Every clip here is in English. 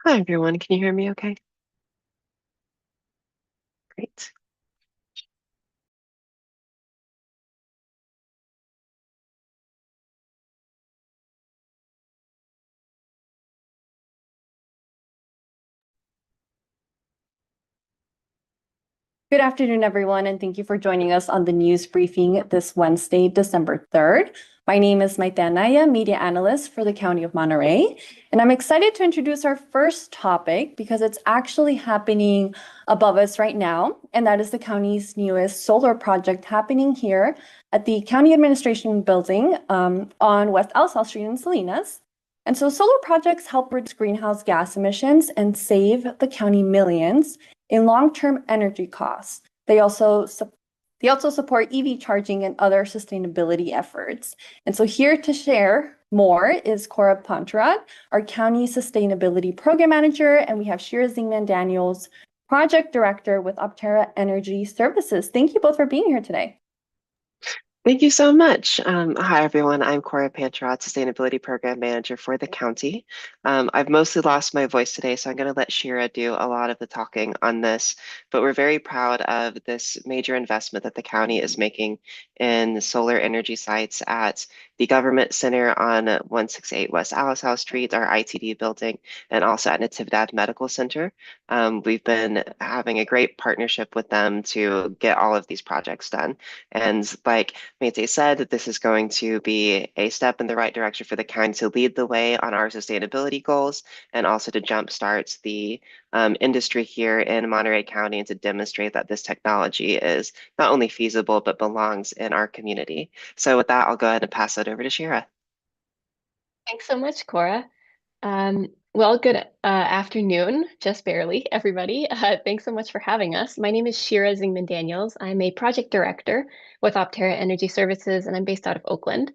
Hi, everyone. Can you hear me okay? Great. Good afternoon, everyone, and thank you for joining us on the news briefing this Wednesday, December 3rd. My name is Maite Naya, Media Analyst for the County of Monterey, and I'm excited to introduce our first topic because it's actually happening above us right now, and that is the county's newest solar project happening here at the County Administration Building on West El South Street in Salinas. And so solar projects help reduce greenhouse gas emissions and save the county millions in long-term energy costs. They also support EV charging and other sustainability efforts. And so here to share more is Cora Panturad, our county sustainability program manager, and we have Shira Zingman-Daniels, project director with Opterra Energy Services. Thank you both for being here today. Thank you so much. Hi, everyone. I'm Cora Panturad, Sustainability Program Manager for the county. I've mostly lost my voice today, so I'm going to let Shira do a lot of the talking on this. But we're very proud of this major investment that the county is making in solar energy sites at the Government Center on 168 West Alice House Street, our ITD building, and also at Natividad Medical Center. We've been having a great partnership with them to get all of these projects done. And like Maite said, that this is going to be a step in the right direction for the county to lead the way on our sustainability goals and also to jumpstart the industry here in Monterey County and to demonstrate that this technology is not only feasible but belongs in our community. So with that, I'll go ahead and pass it over to Shira. Thanks so much, Cora. Good afternoon, just barely, everybody. Thanks so much for having us. My name is Shira Zingman-Daniels. I'm a project director with Opterra Energy Services, and I'm based out of Oakland.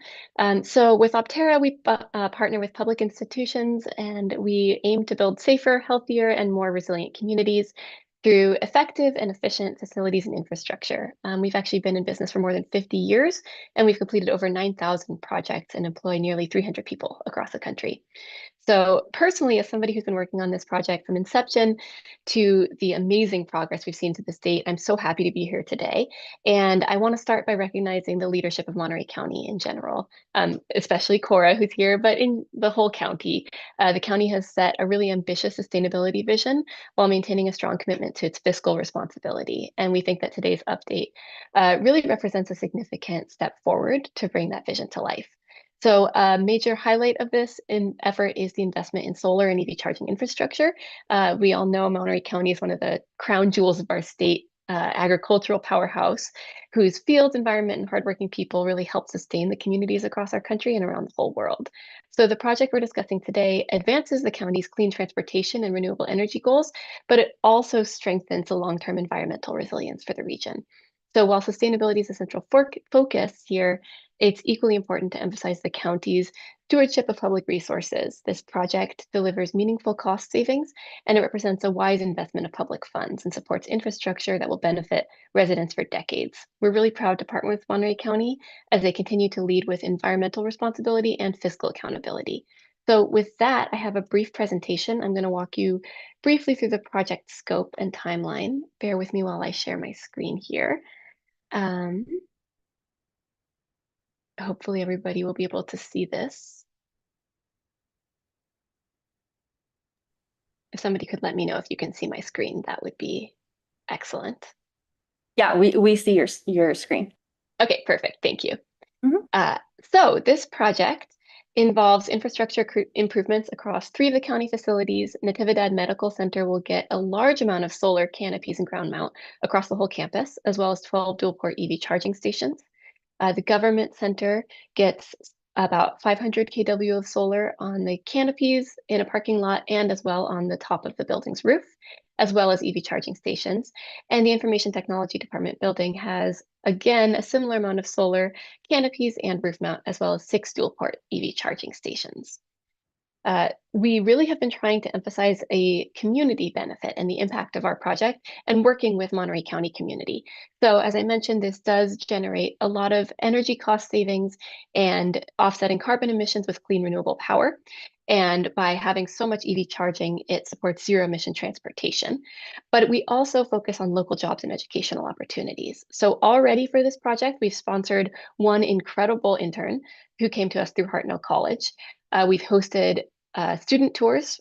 So with Opterra, we partner with public institutions, and we aim to build safer, healthier, and more resilient communities through effective and efficient facilities and infrastructure. We've actually been in business for more than 50 years, and we've completed over 9,000 projects and employ nearly 300 people across the country. So personally, as somebody who's been working on this project from inception to the amazing progress we've seen to this date, I'm so happy to be here today. And I want to start by recognizing the leadership of Monterey County in general, especially Cora, who's here, but in the whole county. The county has set a really ambitious sustainability vision while maintaining a strong commitment to its fiscal responsibility. And we think that today's update really represents a significant step forward to bring that vision to life. So a major highlight of this effort is the investment in solar and EV charging infrastructure. We all know Monterey County is one of the crown jewels of our state, agricultural powerhouse, whose fields, environment, and hardworking people really help sustain the communities across our country and around the whole world. So the project we're discussing today advances the county's clean transportation and renewable energy goals, but it also strengthens the long-term environmental resilience for the region. So while sustainability is a central focus here, it's equally important to emphasize the county's stewardship of public resources. This project delivers meaningful cost savings, and it represents a wise investment of public funds and supports infrastructure that will benefit residents for decades. We're really proud to partner with Monterey County as they continue to lead with environmental responsibility and fiscal accountability. So with that, I have a brief presentation. I'm going to walk you briefly through the project scope and timeline. Bear with me while I share my screen here. Um, Hopefully everybody will be able to see this. If somebody could let me know if you can see my screen, that would be excellent. Yeah, we see your screen. Okay, perfect. Thank you. Mhm. So this project involves infrastructure improvements across 3 of the county facilities. Natividad Medical Center will get a large amount of solar canopies and ground mount across the whole campus, as well as 12 dual port EV charging stations. The government center gets about 500 kW of solar on the canopies in a parking lot and as well on the top of the building's roof, as well as EV charging stations. And the Information Technology Department building has, again, a similar amount of solar canopies and roof mount, as well as 6 dual port EV charging stations. We really have been trying to emphasize a community benefit and the impact of our project and working with Monterey County community. So as I mentioned, this does generate a lot of energy cost savings and offsetting carbon emissions with clean renewable power. And by having so much EV charging, it supports zero emission transportation. But we also focus on local jobs and educational opportunities. So already for this project, we've sponsored one incredible intern who came to us through Hartnell College. We've hosted student tours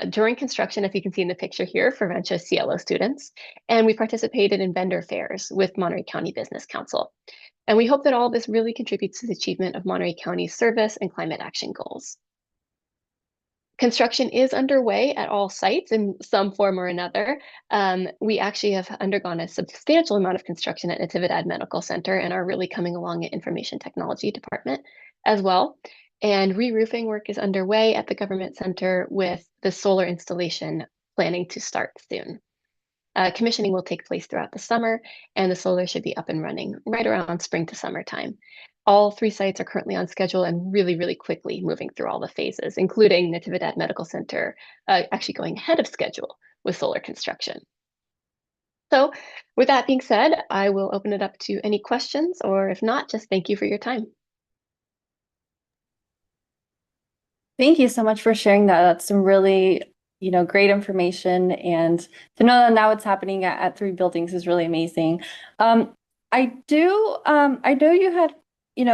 during construction, if you can see in the picture here, for Venture CLO students. And we participated in vendor fairs with Monterey County Business Council. And we hope that all of this really contributes to the achievement of Monterey County's service and climate action goals. Construction is underway at all sites in some form or another. We actually have undergone a substantial amount of construction at Natividad Medical Center and are really coming along at Information Technology Department as well. And re-roofing work is underway at the Government Center with the solar installation planning to start soon. Commissioning will take place throughout the summer, and the solar should be up and running right around spring to summertime. All 3 sites are currently on schedule and really, really quickly moving through all the phases, including Natividad Medical Center actually going ahead of schedule with solar construction. So with that being said, I will open it up to any questions, or if not, just thank you for your time. Thank you so much for sharing that. That's some really, great information. And to know that now it's happening at 3 buildings is really amazing. I know you had,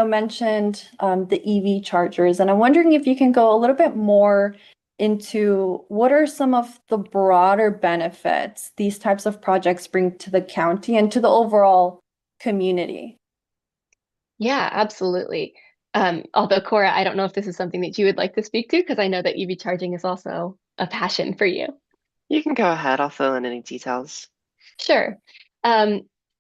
mentioned the EV chargers, and I'm wondering if you can go a little bit more into what are some of the broader benefits these types of projects bring to the county and to the overall community. Yeah, absolutely. Although Cora, I don't know if this is something that you would like to speak to, because I know that EV charging is also a passion for you. You can go ahead. I'll fill in any details. Sure.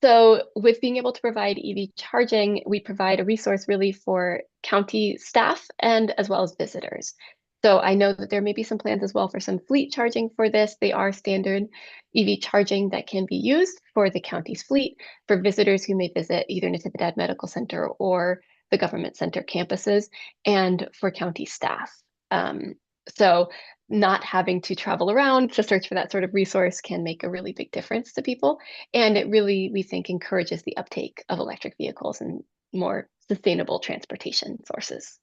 So with being able to provide EV charging, we provide a resource really for county staff and as well as visitors. So I know that there may be some plans as well for some fleet charging for this. They are standard EV charging that can be used for the county's fleet for visitors who may visit either Natividad Medical Center or the Government Center campuses, and for county staff. So not having to travel around to search for that sort of resource can make a really big difference to people. And it really, we think, encourages the uptake of electric vehicles and more sustainable transportation sources.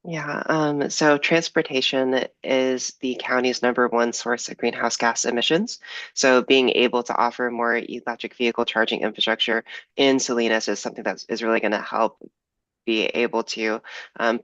Yeah, so transportation is the county's #1 source of greenhouse gas emissions. So being able to offer more electric vehicle charging infrastructure in Salinas is something that is really going to help be able to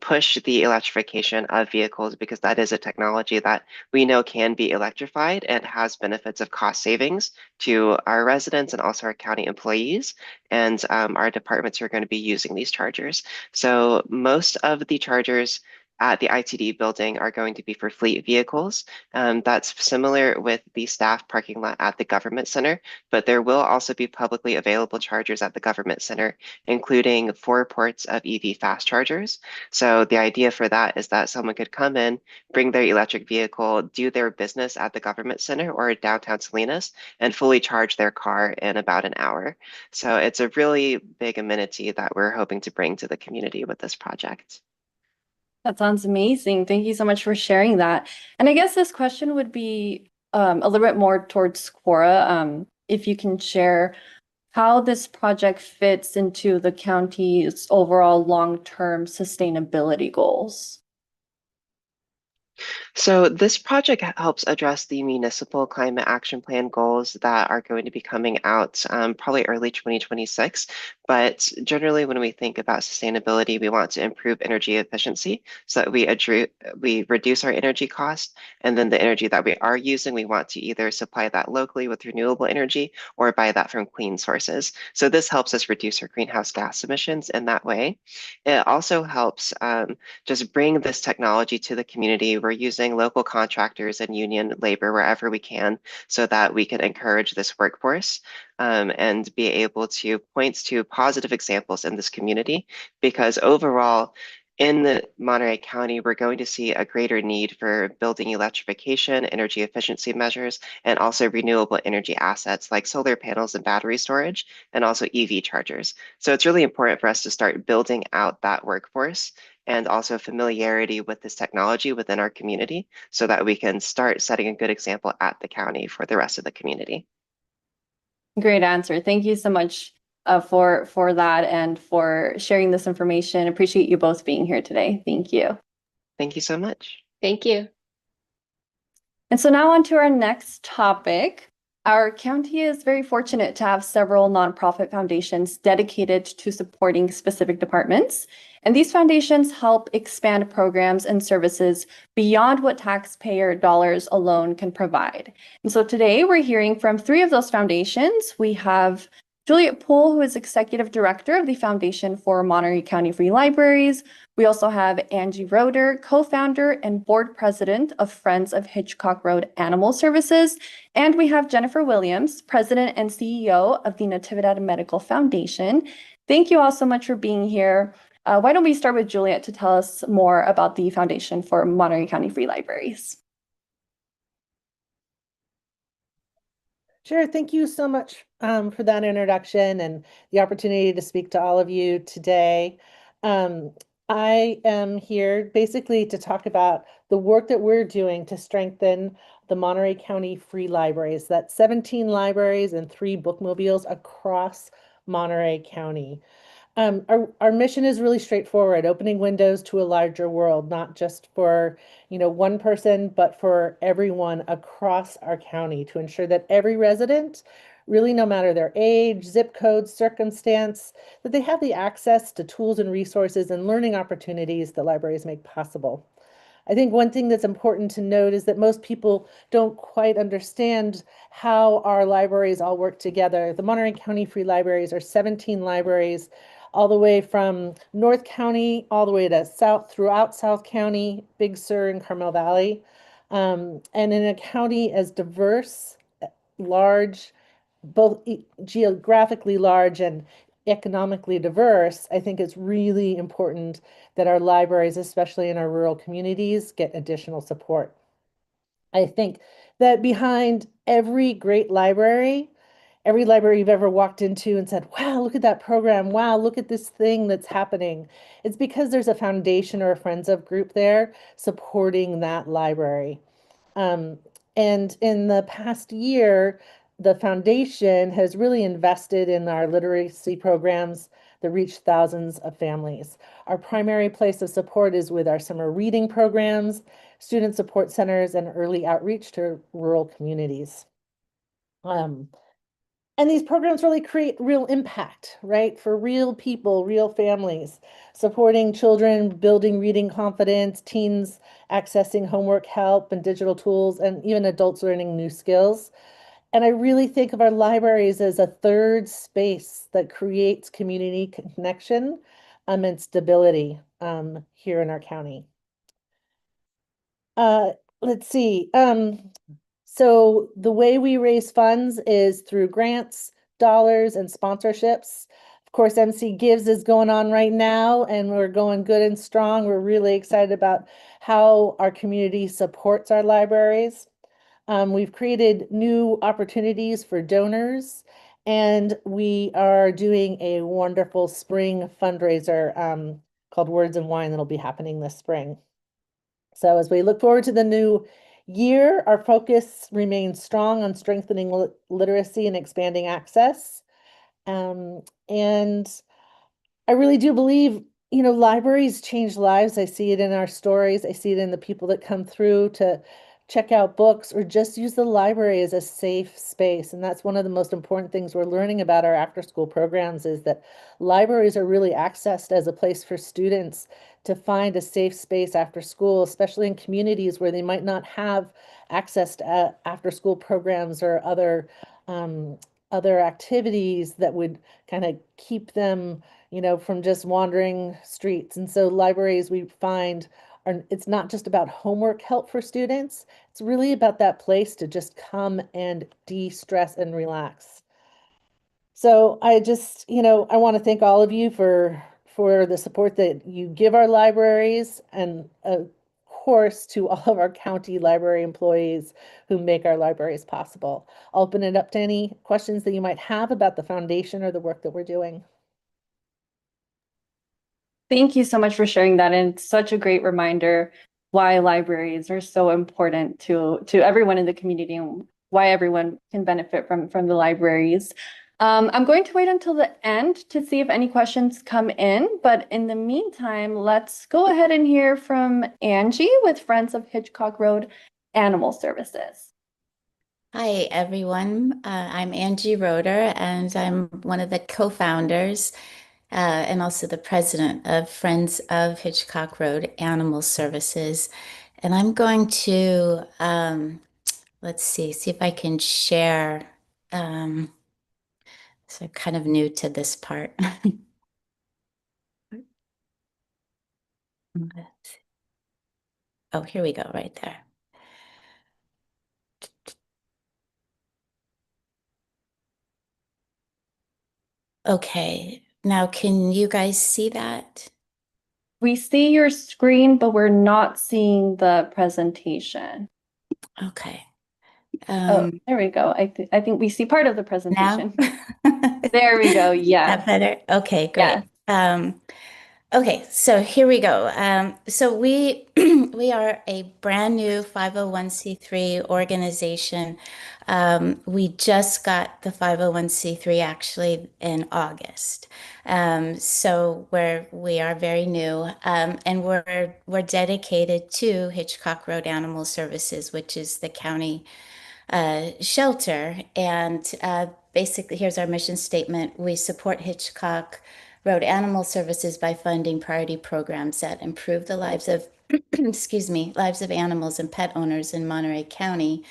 push the electrification of vehicles, because that is a technology that we know can be electrified and has benefits of cost savings to our residents and also our county employees and our departments who are going to be using these chargers. So most of the chargers at the ITD building are going to be for fleet vehicles. That's similar with the staff parking lot at the Government Center, but there will also be publicly available chargers at the Government Center, including 4 ports of EV fast chargers. So the idea for that is that someone could come in, bring their electric vehicle, do their business at the Government Center or downtown Salinas, and fully charge their car in about an hour. So it's a really big amenity that we're hoping to bring to the community with this project. That sounds amazing. Thank you so much for sharing that. And I guess this question would be a little bit more towards Cora. If you can share how this project fits into the county's overall long-term sustainability goals. So this project helps address the municipal climate action plan goals that are going to be coming out probably early 2026. But generally, when we think about sustainability, we want to improve energy efficiency so that we reduce our energy cost. And then the energy that we are using, we want to either supply that locally with renewable energy or buy that from clean sources. So this helps us reduce our greenhouse gas emissions in that way. It also helps just bring this technology to the community. We're using local contractors and union labor wherever we can so that we can encourage this workforce and be able to point to positive examples in this community, because overall, in the Monterey County, we're going to see a greater need for building electrification, energy efficiency measures, and also renewable energy assets like solar panels and battery storage, and also EV chargers. So it's really important for us to start building out that workforce and also familiarity with this technology within our community so that we can start setting a good example at the county for the rest of the community. Great answer. Thank you so much for that and for sharing this information. Appreciate you both being here today. Thank you. Thank you so much. Thank you. And so now on to our next topic. Our county is very fortunate to have several nonprofit foundations dedicated to supporting specific departments. And these foundations help expand programs and services beyond what taxpayer dollars alone can provide. And so today we're hearing from three of those foundations. We have Juliet Poole, who is Executive Director of the Foundation for Monterey County Free Libraries. We also have Angie Roeder, co-founder and board president of Friends of Hitchcock Road Animal Services. And we have Jennifer Williams, president and CEO of the Natividad Medical Foundation. Thank you all so much for being here. Why don't we start with Juliet to tell us more about the Foundation for Monterey County Free Libraries? Sure. Thank you so much for that introduction and the opportunity to speak to all of you today. I am here basically to talk about the work that we're doing to strengthen the Monterey County Free Libraries. That's 17 libraries and 3 bookmobiles across Monterey County. Our mission is really straightforward, opening windows to a larger world, not just for, one person, but for everyone across our county to ensure that every resident, really no matter their age, zip code, circumstance, that they have the access to tools and resources and learning opportunities that libraries make possible. I think one thing that's important to note is that most people don't quite understand how our libraries all work together. The Monterey County Free Libraries are 17 libraries all the way from North County, all the way to throughout South County, Big Sur, and Carmel Valley. And in a county as diverse, large, both geographically large and economically diverse, I think it's really important that our libraries, especially in our rural communities, get additional support. I think that behind every great library, every library you've ever walked into and said, wow, look at that program. Wow, look at this thing that's happening. It's because there's a foundation or a friends of group there supporting that library. And in the past year, the foundation has really invested in our literacy programs that reach thousands of families. Our primary place of support is with our summer reading programs, student support centers, and early outreach to rural communities. And these programs really create real impact, right? For real people, real families, supporting children, building reading confidence, teens accessing homework help and digital tools, and even adults learning new skills. And I really think of our libraries as a third space that creates community connection and stability here in our county. Let's see. So the way we raise funds is through grants, dollars, and sponsorships. Of course, MC Gives is going on right now, and we're going good and strong. We're really excited about how our community supports our libraries. We've created new opportunities for donors, and we are doing a wonderful spring fundraiser called Words and Wine that'll be happening this spring. So as we look forward to the new year, our focus remains strong on strengthening literacy and expanding access. And I really do believe, libraries change lives. I see it in our stories. I see it in the people that come through to check out books or just use the library as a safe space. And that's one of the most important things we're learning about our after-school programs is that libraries are really accessed as a place for students to find a safe space after school, especially in communities where they might not have access to after-school programs or other activities that would kind of keep them, from just wandering streets. And so libraries we find it's not just about homework help for students. It's really about that place to just come and de-stress and relax. So I just, I want to thank all of you for the support that you give our libraries, and of course to all of our county library employees who make our libraries possible. I'll open it up to any questions that you might have about the foundation or the work that we're doing. Thank you so much for sharing that. And it's such a great reminder why libraries are so important to everyone in the community and why everyone can benefit from the libraries. I'm going to wait until the end to see if any questions come in, but in the meantime, let's go ahead and hear from Angie with Friends of Hitchcock Road Animal Services. Hi, everyone. I'm Angie Roeder, and I'm one of the co-founders and also the president of Friends of Hitchcock Road Animal Services. And I'm going to, let's see if I can share. So I'm kind of new to this part. Oh, here we go, right there. Okay, now can you guys see that? We see your screen, but we're not seeing the presentation. Okay. Oh, there we go. I think we see part of the Now? presentation. There we go. Yeah. That better? Okay, great. Yes. Okay, so here we go. So we we are a brand new 501c3 organization. We just got the 501c3 actually in August. So we are very new, and we're dedicated to Hitchcock Road Animal Services, which is the county shelter. And basically, here's our mission statement. We support Hitchcock Road Animal Services by funding priority programs that improve the lives of, excuse me, lives of animals and pet owners in Monterey County.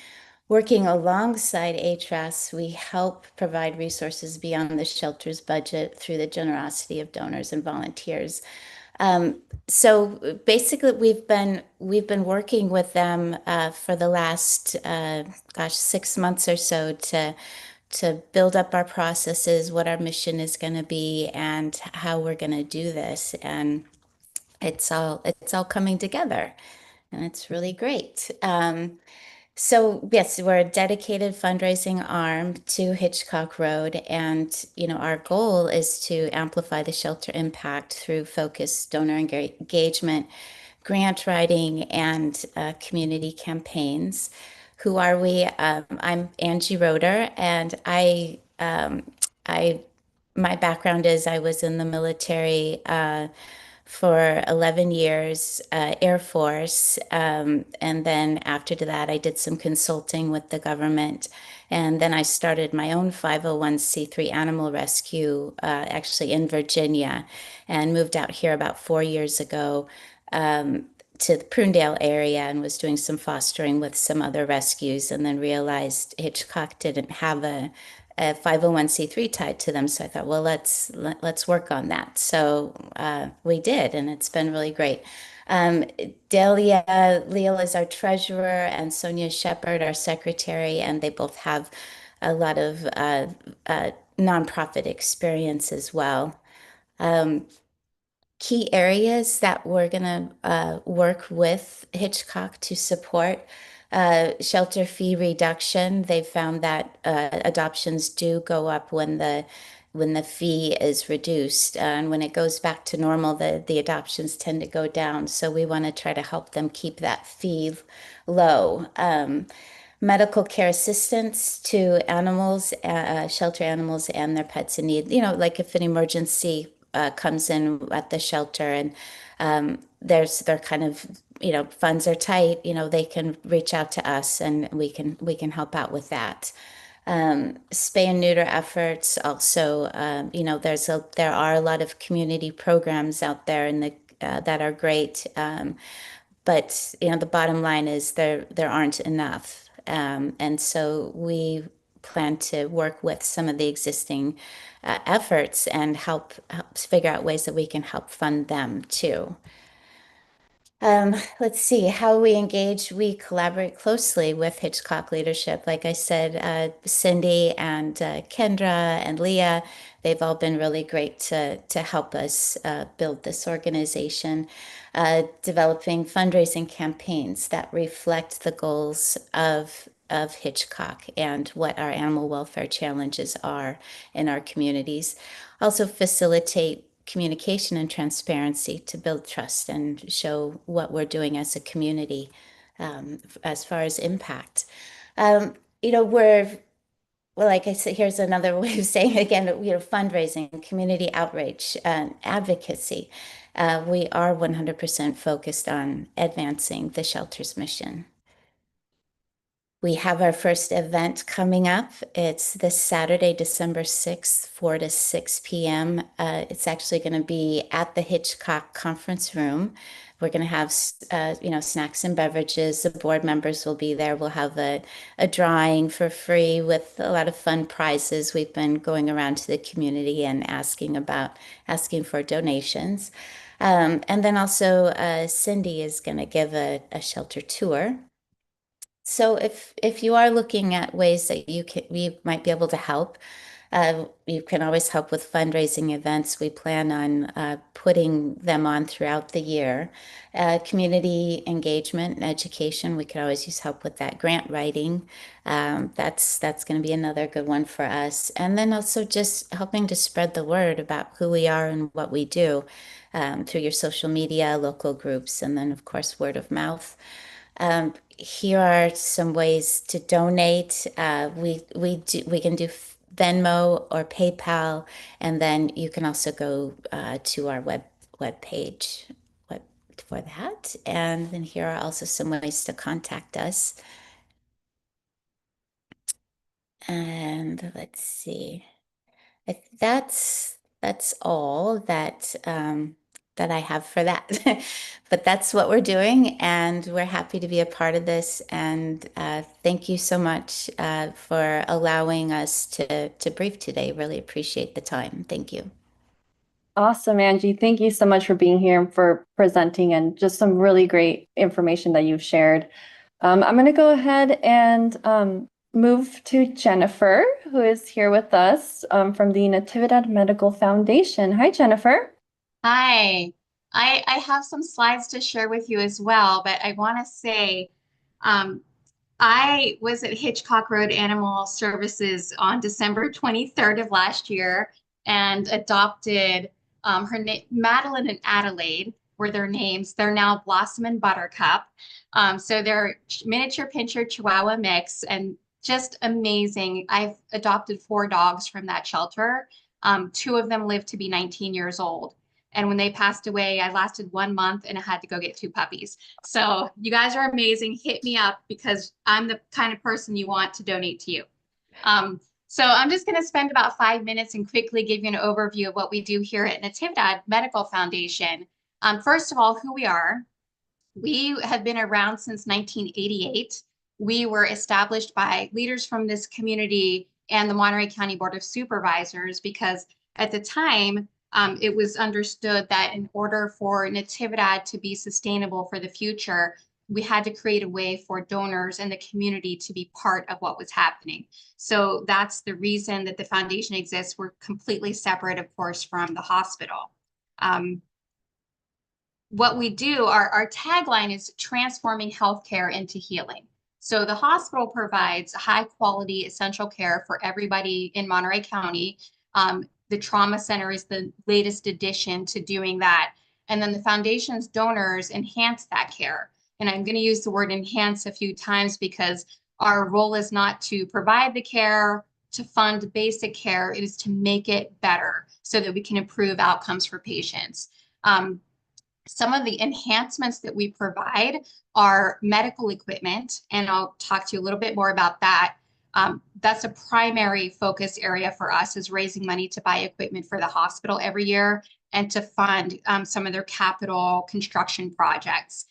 Working alongside HRAS, we help provide resources beyond the shelter's budget through the generosity of donors and volunteers. So basically, we've been working with them for the last 6 months or so to build up our processes, what our mission is going to be, and how we're going to do this. And it's all coming together, and it's really great. So yes, we're a dedicated fundraising arm to Hitchcock Road, and our goal is to amplify the shelter impact through focused donor engagement, grant writing, and community campaigns. Who are we? I'm Angie Roeder, and I my background is I was in the military for 11 years, Air Force. And then after that, I did some consulting with the government. And then I started my own 501c3 animal rescue, actually in Virginia, and moved out here about 4 years ago to the Prunedale area and was doing some fostering with some other rescues, and then realized Hitchcock didn't have a 501c3 tied to them. So I thought, well, let's work on that. So we did, and it's been really great. Delia Leal is our treasurer, and Sonia Shepard, our secretary, and they both have a lot of nonprofit experience as well. Key areas that we're going to work with Hitchcock to support shelter fee reduction. They've found that adoptions do go up when the fee is reduced, and when it goes back to normal, the adoptions tend to go down. So we want to try to help them keep that fee low. Medical care assistance to animals, shelter animals and their pets in need. Like if an emergency comes in at the shelter, and they're kind of, funds are tight, they can reach out to us, and we can help out with that. Spay and neuter efforts also. There are a lot of community programs out there that are great. But the bottom line is there aren't enough. And so we plan to work with some of the existing efforts and help figure out ways that we can help fund them too. Let's see how we engage. We collaborate closely with Hitchcock leadership. Like I said, Cindy and Kendra and Leah, they've all been really great to help us build this organization, developing fundraising campaigns that reflect the goals of Hitchcock and what our animal welfare challenges are in our communities. Also facilitate communication and transparency to build trust and show what we're doing as a community as far as impact. We're well, like I said, here's another way of saying it again, fundraising, community outreach, and advocacy. We are 100% focused on advancing the shelter's mission. We have our first event coming up. It's this Saturday, December 6th, 4 to 6 p.m. It's actually going to be at the Hitchcock conference room. We're going to have, snacks and beverages. The board members will be there. We'll have a drawing for free with a lot of fun prizes. We've been going around to the community and asking for donations. And then also Cindy is going to give a shelter tour. So if you are looking at ways that you might be able to help, you can always help with fundraising events. We plan on putting them on throughout the year. Community engagement and education, we could always use help with that. Grant writing, that's going to be another good one for us. And then also just helping to spread the word about who we are and what we do through your social media, local groups, and then of course word of mouth. Here are some ways to donate. We can do Venmo or PayPal, and then you can also go to our web page for that. And then here are also some ways to contact us. And let's see. That's all that I have for that. But that's what we're doing, and we're happy to be a part of this. And thank you so much for allowing us to brief today. Really appreciate the time. Thank you. Awesome, Angie. Thank you so much for being here and for presenting and just some really great information that you've shared. I'm going to go ahead and move to Jennifer, who is here with us from the Natividad Medical Foundation. Hi, Jennifer. Hi, I have some slides to share with you as well, but I want to say I was at Hitchcock Road Animal Services on December 23rd of last year and adopted Madeline and Adelaide were their names. They're now Blossom and Buttercup. So they're miniature pinscher Chihuahua mix and just amazing. I've adopted 4 dogs from that shelter. 2 of them lived to be 19 years old. And when they passed away, I lasted 1 month and I had to go get 2 puppies. So you guys are amazing. Hit me up because I'm the kind of person you want to donate to you. So I'm just going to spend about 5 minutes and quickly give you an overview of what we do here at Natividad Medical Foundation. First of all, who we are. We have been around since 1988. We were established by leaders from this community and the Monterey County Board of Supervisors because at the time, it was understood that in order for Natividad to be sustainable for the future, we had to create a way for donors and the community to be part of what was happening. So that's the reason that the foundation exists. We're completely separate, of course, from the hospital. What we do, our tagline is transforming healthcare into healing. So the hospital provides high quality essential care for everybody in Monterey County. The trauma center is the latest addition to doing that. And then the foundation's donors enhance that care. And I'm going to use the word enhance a few times because our role is not to provide the care, to fund basic care. It is to make it better so that we can improve outcomes for patients. Some of the enhancements that we provide are medical equipment, and I'll talk to you a little bit more about that. That's a primary focus area for us is raising money to buy equipment for the hospital every year and to fund some of their capital construction projects.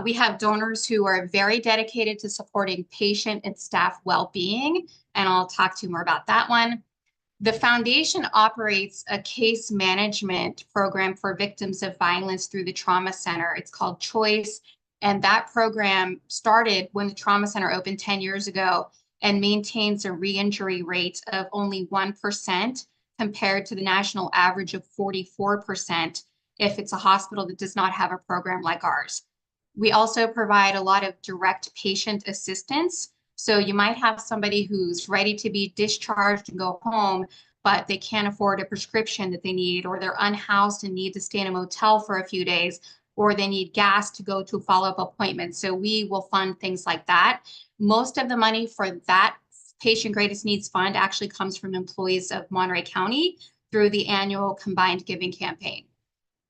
We have donors who are very dedicated to supporting patient and staff well-being, and I'll talk to you more about that one. The foundation operates a case management program for victims of violence through the trauma center. It's called Choice, and that program started when the trauma center opened 10 years ago and maintains a re-injury rate of only 1% compared to the national average of 44% if it's a hospital that does not have a program like ours. We also provide a lot of direct patient assistance. So you might have somebody who's ready to be discharged and go home, but they can't afford a prescription that they need, or they're unhoused and need to stay in a motel for a few days, or they need gas to go to a follow-up appointment. So we will fund things like that. Most of the money for that Patient Greatest Needs Fund actually comes from employees of Monterey County through the annual Combined Giving campaign.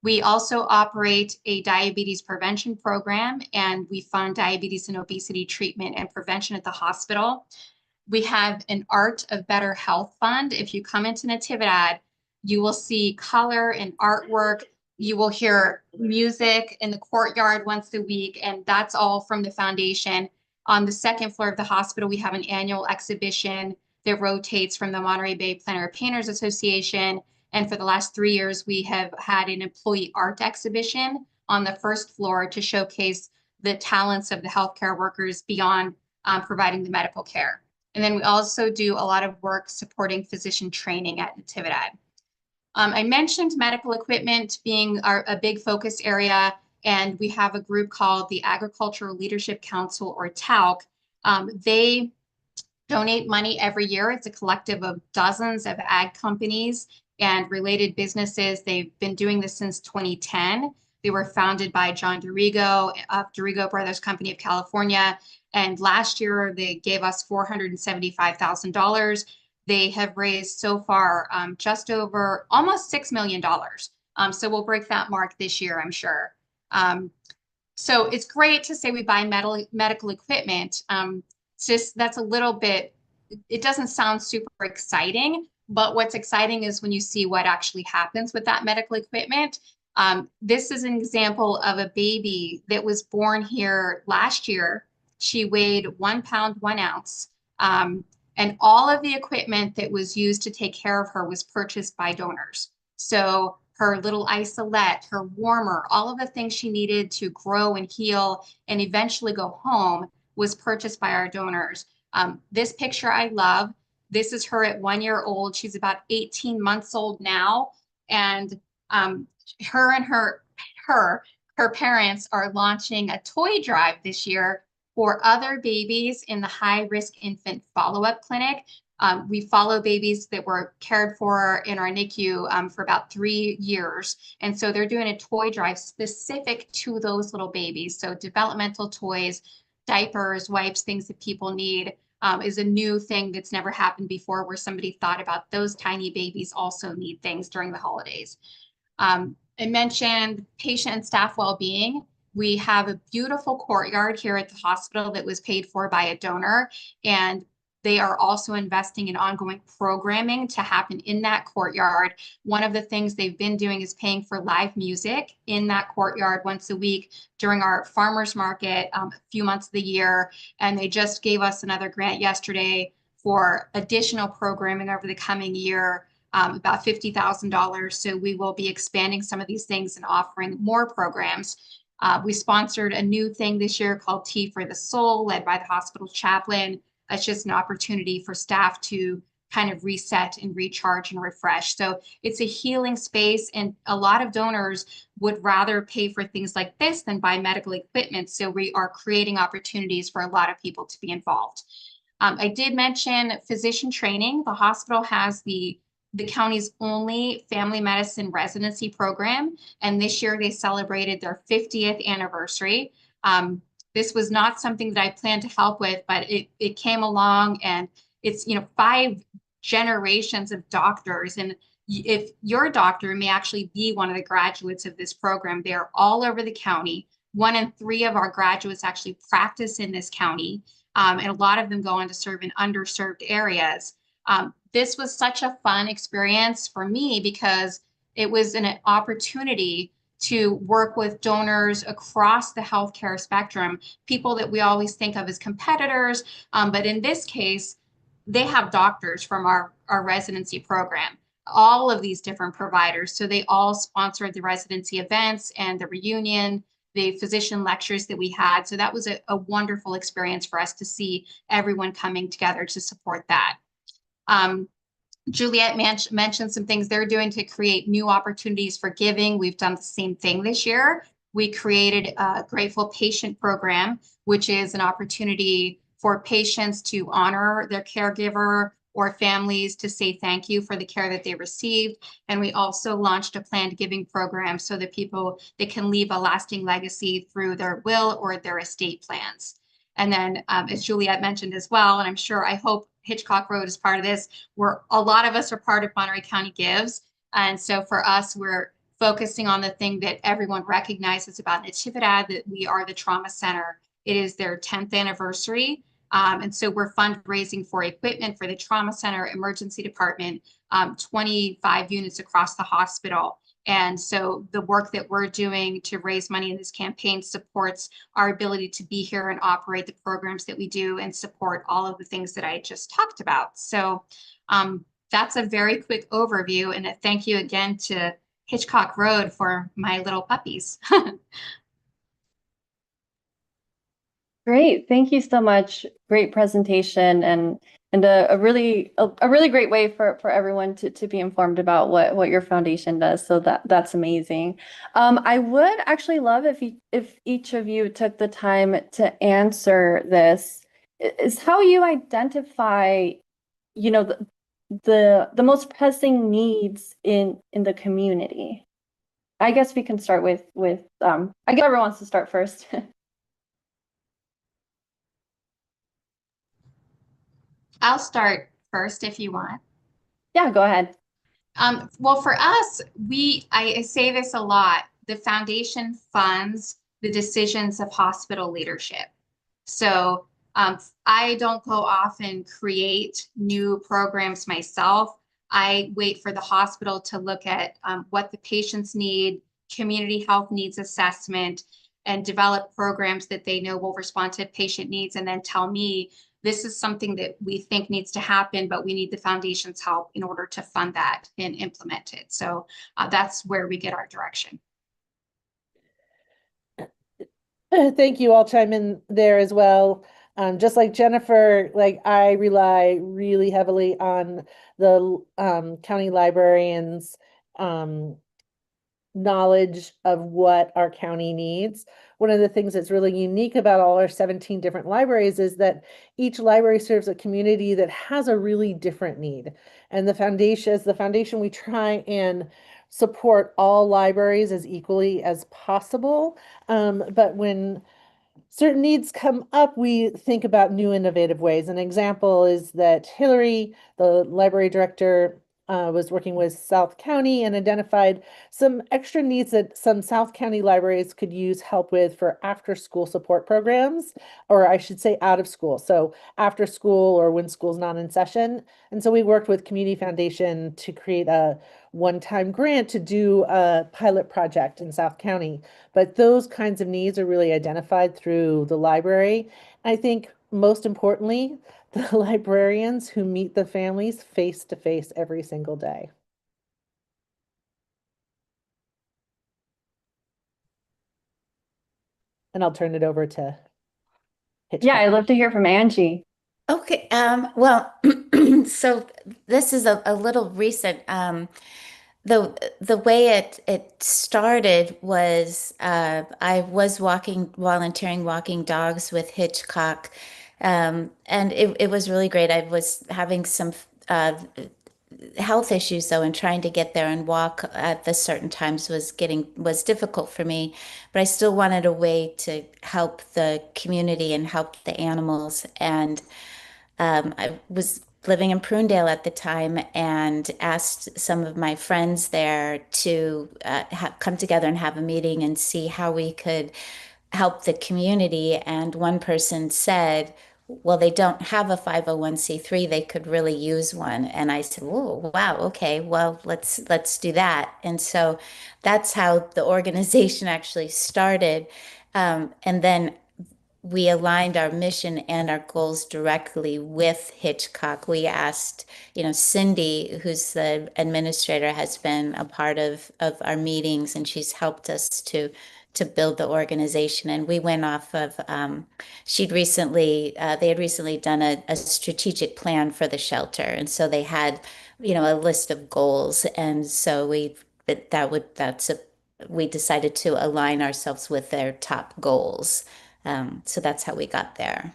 We also operate a diabetes prevention program, and we fund diabetes and obesity treatment and prevention at the hospital. We have an Art of Better Health Fund. If you come into Natividad, you will see color and artwork. You will hear music in the courtyard once a week, and that's all from the foundation. On the second floor of the hospital, we have an annual exhibition that rotates from the Monterey Bay Planner Painters Association. And for the last 3 years, we have had an employee art exhibition on the first floor to showcase the talents of the healthcare workers beyond providing the medical care. And then we also do a lot of work supporting physician training at Natividad. I mentioned medical equipment being a big focus area, and we have a group called the Agricultural Leadership Council, or TALC. They donate money every year. It's a collective of dozens of ag companies and related businesses. They've been doing this since 2010. They were founded by John Dorigo of Dorigo Brothers Company of California. And last year, they gave us $475,000. They have raised so far just over almost $6 million. So we'll break that mark this year, I'm sure. So it's great to say we buy medical equipment. It's just that's a little bit, it doesn't sound super exciting, but what's exciting is when you see what actually happens with that medical equipment. This is an example of a baby that was born here last year. She weighed 1 pound, 1 ounce. And all of the equipment that was used to take care of her was purchased by donors. So her little isolette, her warmer, all of the things she needed to grow and heal and eventually go home was purchased by our donors. This picture I love. This is her at 1 year old. She's about 18 months old now. And her and her parents are launching a toy drive this year for other babies in the high-risk infant follow-up clinic. We follow babies that were cared for in our NICU for about 3 years. And so they're doing a toy drive specific to those little babies. So developmental toys, diapers, wipes, things that people need is a new thing that's never happened before, where somebody thought about those tiny babies also need things during the holidays. I mentioned patient and staff well-being. We have a beautiful courtyard here at the hospital that was paid for by a donor, and they are also investing in ongoing programming to happen in that courtyard. One of the things they've been doing is paying for live music in that courtyard once a week during our farmers market a few months of the year. And they just gave us another grant yesterday for additional programming over the coming year, about $50,000. So we will be expanding some of these things and offering more programs. We sponsored a new thing this year called Tea for the Soul, led by the hospital chaplain. It's just an opportunity for staff to kind of reset and recharge and refresh. So it's a healing space, and a lot of donors would rather pay for things like this than buy medical equipment. So we are creating opportunities for a lot of people to be involved. I did mention physician training. The hospital has the county's only family medicine residency program. And this year they celebrated their 50th anniversary. This was not something that I planned to help with, but it came along, and it's, 5 generations of doctors. And if your doctor may actually be one of the graduates of this program, they're all over the county. 1 in 3 of our graduates actually practice in this county. And a lot of them go on to serve in underserved areas. This was such a fun experience for me because it was an opportunity to work with donors across the healthcare spectrum, people that we always think of as competitors. But in this case, they have doctors from our residency program, all of these different providers. So they all sponsored the residency events and the reunion, the physician lectures that we had. So that was a wonderful experience for us to see everyone coming together to support that. Juliet mentioned some things they're doing to create new opportunities for giving. We've done the same thing this year. We created a Grateful Patient Program, which is an opportunity for patients to honor their caregiver or families to say thank you for the care that they received. And we also launched a planned giving program so that they can leave a lasting legacy through their will or their estate plans. And then, as Juliet mentioned as well, and I hope Hitchcock Road is part of this. A lot of us are part of Monterey County Gives. And so for us, we're focusing on the thing that everyone recognizes about Natividad, that we are the trauma center. It is their 10th anniversary. And so we're fundraising for equipment for the trauma center, emergency department, 25 units across the hospital. And so the work that we're doing to raise money in this campaign supports our ability to be here and operate the programs that we do and support all of the things that I just talked about. So that's a very quick overview. And a thank you again to Hitchcock Road for my little puppies. Great. Thank you so much. Great presentation and a really great way for everyone to be informed about what your foundation does. So that's amazing. I would actually love if each of you took the time to answer this, is how you identify, the most pressing needs in the community. I guess we can start with I guess whoever wants to start first. I'll start first if you want. Yeah, go ahead. Well, for us, I say this a lot, the foundation funds the decisions of hospital leadership. So I don't go off and create new programs myself. I wait for the hospital to look at what the patients need, community health needs assessment, and develop programs that they know will respond to patient needs, and then tell me, this is something that we think needs to happen, but we need the foundation's help in order to fund that and implement it. So that's where we get our direction. Thank you. I'll chime in there as well. Just like Jennifer, like I rely really heavily on the county librarians' knowledge of what our county needs. One of the things that's really unique about all our 17 different libraries is that each library serves a community that has a really different need. And the foundation, we try and support all libraries as equally as possible. But when certain needs come up, we think about new innovative ways. An example is that Hillary, the library director, was working with South County and identified some extra needs that some South County libraries could use help with for after school support programs, or I should say out of school. So after school or when school's not in session. And so we worked with Community Foundation to create a one-time grant to do a pilot project in South County. But those kinds of needs are really identified through the library. I think most importantly, the librarians who meet the families face to face every single day. And I'll turn it over to Hitchcock. Yeah, I'd love to hear from Angie. Okay, well, so this is a little recent. The way it started was I was volunteering walking dogs with Hitchcock, and it was really great. I was having some health issues though, and trying to get there and walk at the certain times was difficult for me, but I still wanted a way to help the community and help the animals. And I was living in Prunedale at the time and asked some of my friends there to come together and have a meeting and see how we could help the community. And one person said, well, they don't have a 501c3, they could really use one. And I said, oh, wow, okay, well, let's do that. And so that's how the organization actually started. And then we aligned our mission and our goals directly with Hitchcock. We asked, Cindy, who's the administrator, has been a part of our meetings, and she's helped us to build the organization. And we went off of, they had recently done a strategic plan for the shelter. And so they had, a list of goals. And so we decided to align ourselves with their top goals. So that's how we got there.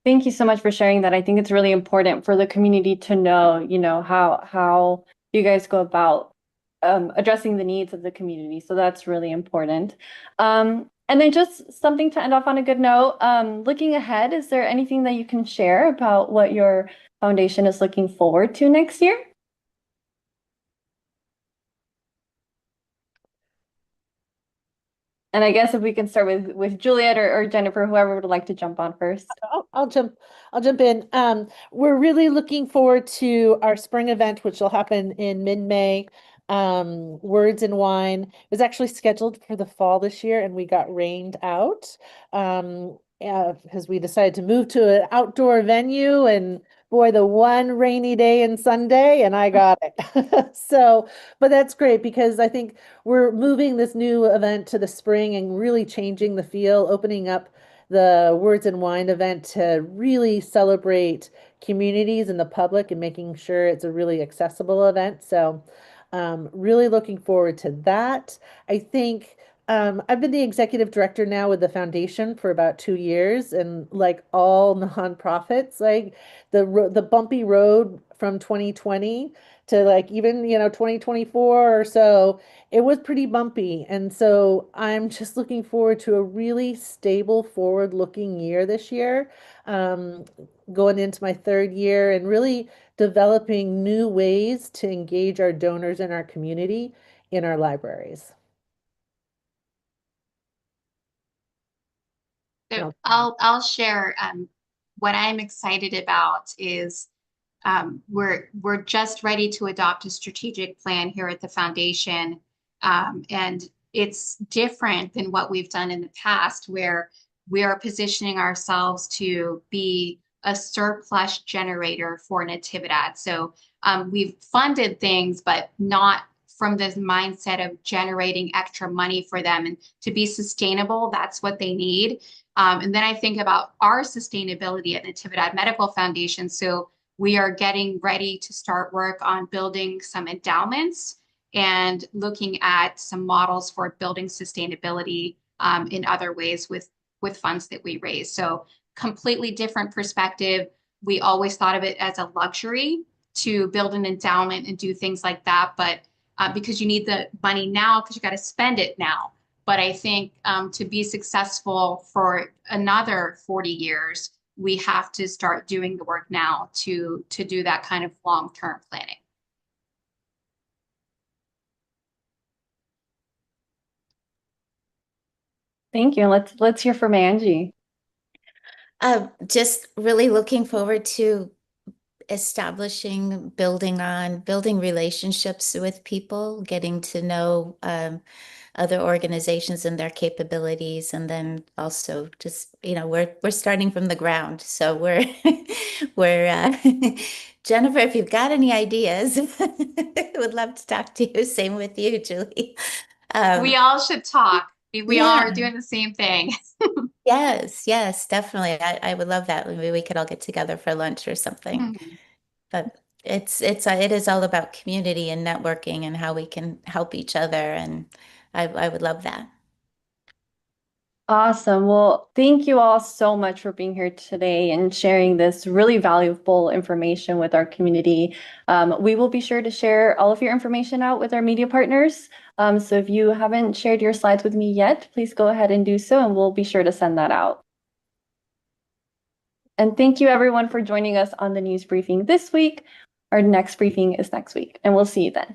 Thank you so much for sharing that. I think it's really important for the community to know, how you guys go about addressing the needs of the community. So that's really important. And then just something to end off on a good note, looking ahead, is there anything that you can share about what your foundation is looking forward to next year? And I guess if we can start with Juliet or Jennifer, whoever would like to jump on first. I'll jump in. We're really looking forward to our spring event, which will happen in mid-May. Words and Wine. It was actually scheduled for the fall this year, and we got rained out. Because we decided to move to an outdoor venue, and boy, the one rainy day and Sunday, and I got it. So, but that's great because I think we're moving this new event to the spring and really changing the feel, opening up the Words and Wine event to really celebrate communities and the public and making sure it's a really accessible event. So, really looking forward to that. I think I've been the executive director now with the foundation for about 2 years, and like all nonprofits, like the bumpy road from 2020 to like even 2024 or so, it was pretty bumpy. And so I'm just looking forward to a really stable, forward-looking year this year, um, going into my third year and really developing new ways to engage our donors in our community in our libraries. So I'll share what I'm excited about is we're just ready to adopt a strategic plan here at the foundation. And it's different than what we've done in the past, where we are positioning ourselves to be a surplus generator for Natividad. So we've funded things, but not from this mindset of generating extra money for them. And to be sustainable, that's what they need. And then I think about our sustainability at Natividad Medical Foundation. So we are getting ready to start work on building some endowments and looking at some models for building sustainability in other ways with funds that we raise. So completely different perspective. We always thought of it as a luxury to build an endowment and do things like that, but because you need the money now because you got to spend it now. But I think to be successful for another 40 years, we have to start doing the work now to do that kind of long-term planning. Thank you. Let's hear from Angie. Just really looking forward to establishing, building relationships with people, getting to know other organizations and their capabilities, and then also just we're starting from the ground, so we're we're Jennifer, if you've got any ideas, would love to talk to you. Same with you, Julie. We all should talk. We all Yeah. are doing the same thing. Yes, definitely. I would love that. Maybe we could all get together for lunch or something. But it is all about community and networking and how we can help each other, and I would love that. Awesome. Well, thank you all so much for being here today and sharing this really valuable information with our community. We will be sure to share all of your information out with our media partners. So if you haven't shared your slides with me yet, please go ahead and do so, and we'll be sure to send that out. And thank you everyone for joining us on the news briefing this week. Our next briefing is next week, and we'll see you then.